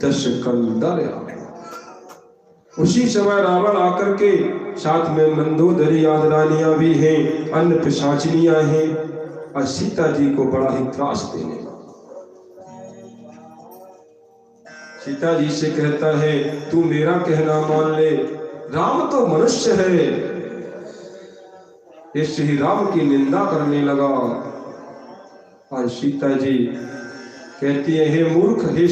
10 कंदर आ गए। उसी समय रावण आकर के, साथ में मंदोदरी आदि रानियां भी हैं, अन्य पिशाचिनियां हैं, और सीता जी को बड़ा ही त्रास देने लगा। सीता जी से कहता है तू मेरा कहना मान ले, राम तो मनुष्य है। इससे ही राम की निंदा करने लगा। और सीता जी कहती है हे मूर्ख, हे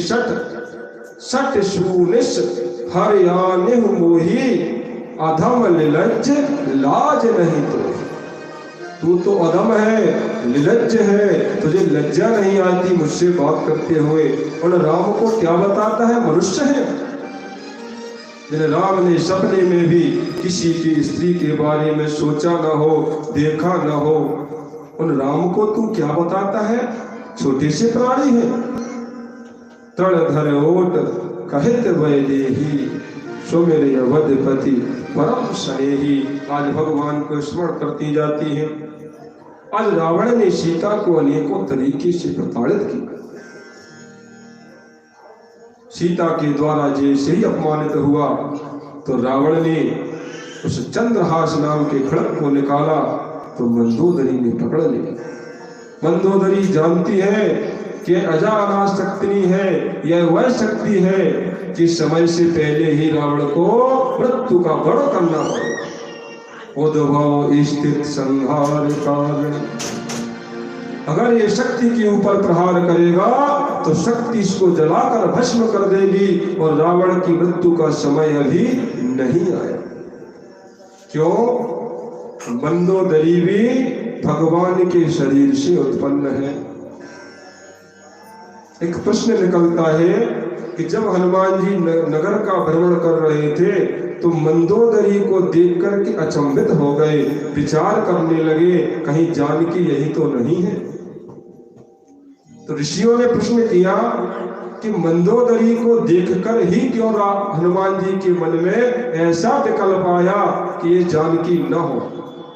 सट शूनिस हरियाने मोही, अधम निर्लज्ज लाज नहीं तू तो अधम है, निर्लज्ज है, तुझे लज्जा नहीं आती मुझसे बात करते हुए। और राम को क्या बताता है, मनुष्य है। जिन राम ने सपने में भी किसी की स्त्री के बारे में सोचा न हो, देखा न हो, उन राम को तू क्या बताता है, छोटे से प्राणी है। तड़ धर ओट कहित वैदेही, सो मेरे अवधपति परम स्नेही। आज भगवान को स्मरण करती जाती है। आज रावण ने सीता को अनेकों तरीके से प्रताड़ित किया। सीता के द्वारा जैसे ही अपमानित हुआ तो रावण ने उस चंद्रहास नाम के खड़ग को निकाला तो मंदोदरी ने पकड़ लिया। मंदोदरी जानती है कि अजानाश शक्ति है, यह वह शक्ति है कि समय से पहले ही रावण को मृत्यु का वर्ण करना पड़ेगा। उद्भव स्थित संहार कारण, अगर ये शक्ति के ऊपर प्रहार करेगा तो शक्ति इसको जलाकर भस्म कर देगी, और रावण की मृत्यु का समय अभी नहीं आया। क्यों? मंदोदरी भी भगवान के शरीर से उत्पन्न है। एक प्रश्न निकलता है कि जब हनुमान जी नगर का भ्रमण कर रहे थे तो मंदोदरी को देख करके अचंभित हो गए, विचार करने लगे कहीं जानकी यही तो नहीं है। तो ऋषियों ने प्रश्न किया कि मंदोदरी को देखकर ही क्यों हनुमान जी के मन में ऐसा विकल्प आया कि ये जानकी न हो,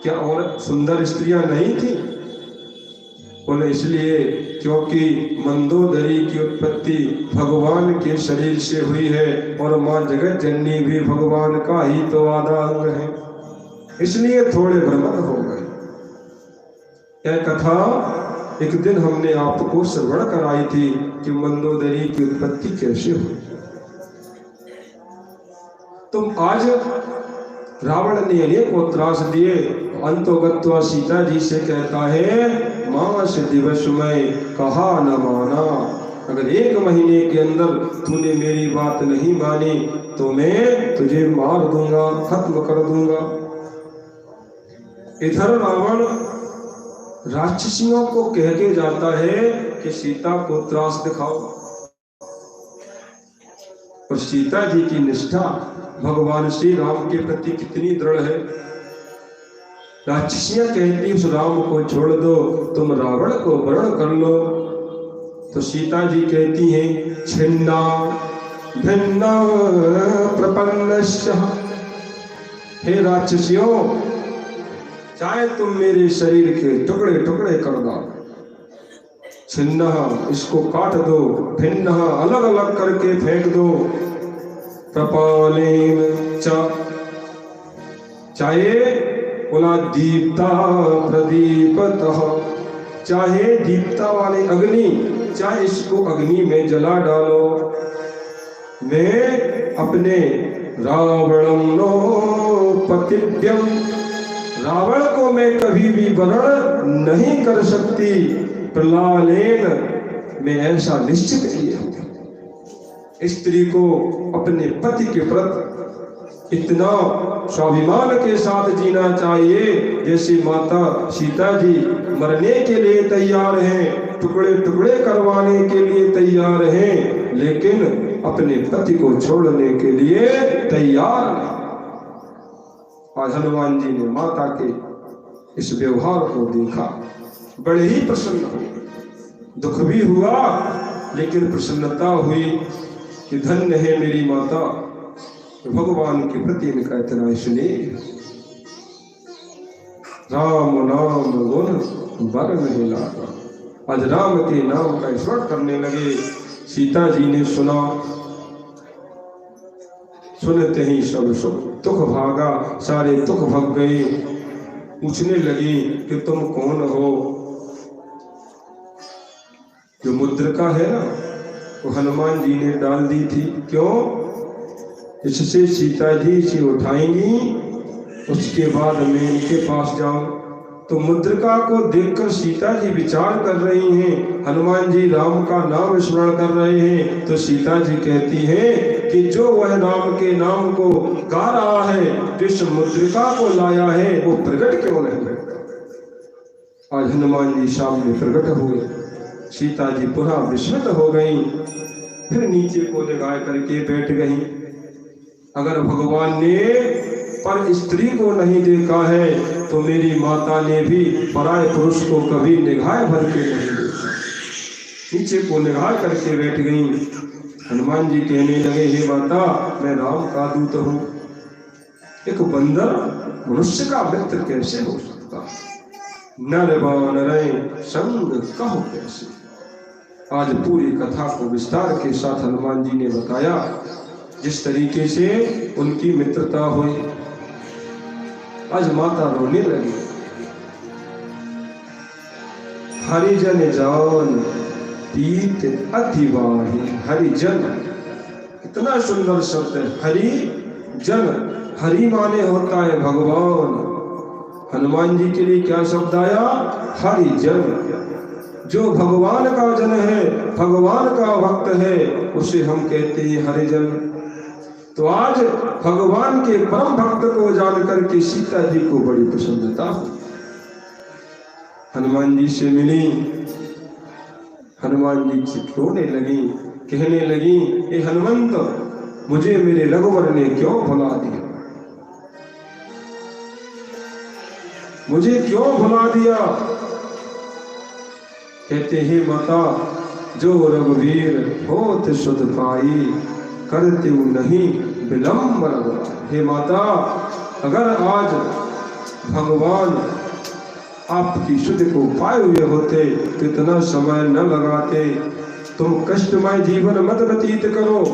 क्या और सुंदर स्त्रियां नहीं थी? बोले इसलिए क्योंकि मंदोदरी की उत्पत्ति भगवान के शरीर से हुई है, और मां जगत जननी भी भगवान का ही तो आधा अंग है, इसलिए थोड़े भ्रमण हो गए। यह कथा एक दिन हमने आपको श्रवण कराई थी कि मंदोदरी की उत्पत्ति कैसे हुई। तुम आज रावण ने अनेकों त्रास दिए, अंतोगत्वा सीता जी से कहता है मास दिवस में कहा न माना, अगर 1 महीने के अंदर तूने मेरी बात नहीं मानी तो मैं तुझे मार दूंगा, खत्म कर दूंगा। इधर रावण राक्षसियों को कह के जाता है कि सीता को त्रास दिखाओ, और सीता जी की निष्ठा भगवान श्री राम के प्रति कितनी दृढ़ है। राक्षसियां कहती उस राम को छोड़ दो, तुम रावण को वरण कर लो। तो सीता जी कहती हैं छिन्ना भिन्ना प्रपन्नश्च, हे राक्षसियों चाहे तुम मेरे शरीर के टुकड़े टुकड़े कर दो, छिन्ना इसको काट दो, भिन्न अलग अलग करके फेंक दो, प्रपालेन चाहे बोला दीप्ता प्रदीपतः, चाहे दीप्ता वाली अग्नि, चाहे इसको अग्नि में जला डालो। मैं अपने रावणं नो पतिभ्यम, रावण को मैं कभी भी वरण नहीं कर सकती। प्रलालेन, मैं ऐसा निश्चित किए हूं। स्त्री को अपने पति के प्रति इतना स्वाभिमान के साथ जीना चाहिए जैसे माता सीता जी मरने के लिए तैयार हैं, टुकड़े टुकड़े करवाने के लिए तैयार हैं, लेकिन अपने पति को छोड़ने के लिए तैयार नहीं। आज हनुमान जी ने माता के इस व्यवहार को देखा, बड़े ही प्रसन्न हुए, दुख भी हुआ लेकिन प्रसन्नता हुई कि धन्य है मेरी माता, भगवान के प्रति इनका इतना स्नेह। राम नाम गुण बर नहीं लागा। आज राम के नाम का स्मरण करने लगे। सीता जी ने सुना सुनते ही सब सुख दुख भागा, सारे दुख भग गए। पूछने लगी कि तुम कौन हो? जो मुद्रिका है ना, वो हनुमान जी ने डाल दी थी। क्यों? इससे सीता जी से उठाएंगी, उसके बाद मैं इनके पास जाऊं। तो मुद्रिका को देखकर सीता जी विचार कर रही हैं, हनुमान जी राम का नाम स्मरण कर रहे हैं। तो सीता जी कहती हैं कि जो वह राम के नाम को गा रहा है, जिस मुद्रिका को लाया है, वो प्रकट क्यों नहीं है? आज हनुमान जी सामने प्रकट हुए। सीता जी पुनः विस्मित हो गई, फिर नीचे को निगाह करके बैठ गई। अगर भगवान ने पर स्त्री को नहीं देखा है, तो मेरी माता ने भी पराये पुरुष को कभी निगाह भर के नहीं देखा। नीचे को निगाह करके बैठ गई। हनुमान जी कहने लगे, हे माता, मैं राम का दूत हूँ। एक बंदर मनुष्य का मित्र कैसे हो सकता? नर वानरें संग कहो कैसे। आज पूरी कथा को विस्तार के साथ हनुमान जी ने बताया, जिस तरीके से उनकी मित्रता हुई। आज माता रोने लगी। हरिजन जान पीत अतिवाही। हरिजन कितना सुंदर शब्द है। हरिजन, हरि माने होता है भगवान। हनुमान जी के लिए क्या शब्द आया? हरिजन। जो भगवान का जन है, भगवान का भक्त है, उसे हम कहते हैं हरिजन। तो आज भगवान के परम भक्त को जानकर के सीता जी को बड़ी प्रसन्नता हुई। हनुमान जी से मिली, हनुमान जी से रोने लगी, कहने लगी, हे हनुमंत, मुझे मेरे रघुवर ने क्यों भुला दिया? मुझे क्यों भुला दिया? कहते हे माता, जो रघुवीर होत सुध पाई, करते नहीं विलंब रघुराई। हे माता, अगर आज भगवान आपकी शुद्ध को पाए हुए होते, कितना समय न लगाते। तुम कष्टमय जीवन मत व्यतीत करो।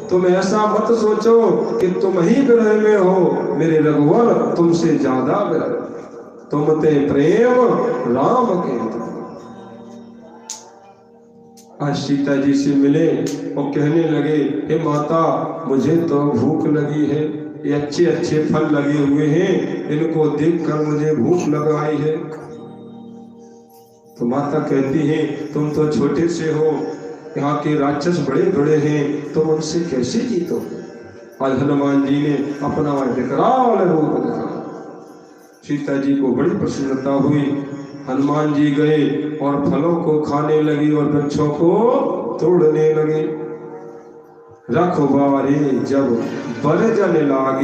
तुम ऐसा मत सोचो कि तुम ही विरह में हो। मेरे रघुवर तुमसे ज्यादा विरह, तुम ते प्रेम राम के। आज सीता जी से मिले और कहने लगे, हे माता, मुझे तो भूख लगी है। ये अच्छे अच्छे फल लगे हुए हैं, इनको देखकर मुझे भूख लग आई है। तो माता कहती है, तुम तो छोटे से हो, यहाँ के राक्षस बड़े बड़े हैं, तुम उनसे कैसे जीतो? आज हनुमान जी ने अपना विकराल रूप दिखा। सीता जी को बड़ी प्रसन्नता हुई। हनुमान जी गए और फलों को खाने लगी और वृक्षों को तोड़ने लगे। रखवारे जब बरजन लागे,